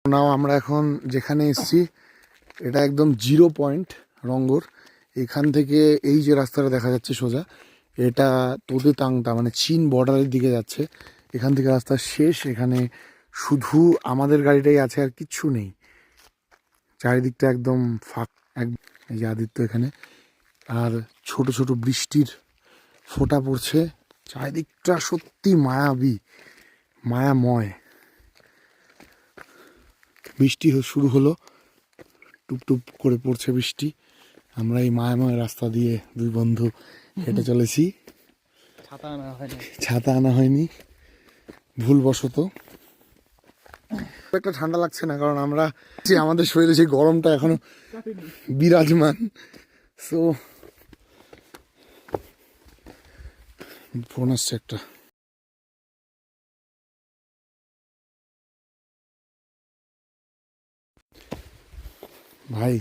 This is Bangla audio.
নাও আমরা এখন যেখানে এসেছি এটা একদম 0 পয়েন্ট রঙ্গর। এখান থেকে এই যে রাস্তাটা দেখা যাচ্ছে সোজা, এটা তোদে তাংটা মানে চীন বর্ডারের দিকে যাচ্ছে। এখান থেকে রাস্তা শেষ, এখানে শুধু আমাদের গাড়িটাই আছে, আর কিচ্ছু নেই। চারিদিকটা একদম ফাঁক। এই যে আদিত্য এখানে, আর ছোট ছোট বৃষ্টির ফোঁটা পড়ছে। চারিদিকটা সত্যি মায়াবী, মায়াময়। বৃষ্টি শুরু হলো, টুপটুপ করে পড়ছে বৃষ্টি। আমরা এই মায়াময় রাস্তা দিয়ে দুই বন্ধু হেঁটে চলেছি। ছাতা আনা হয়নি ভুলবশত। একটা ঠান্ডা লাগছে না, কারণ আমরা যে আমাদের শরীরে সেই গরমটা এখনো বিরাজমান। সো ফোন আসছে একটা। ভাই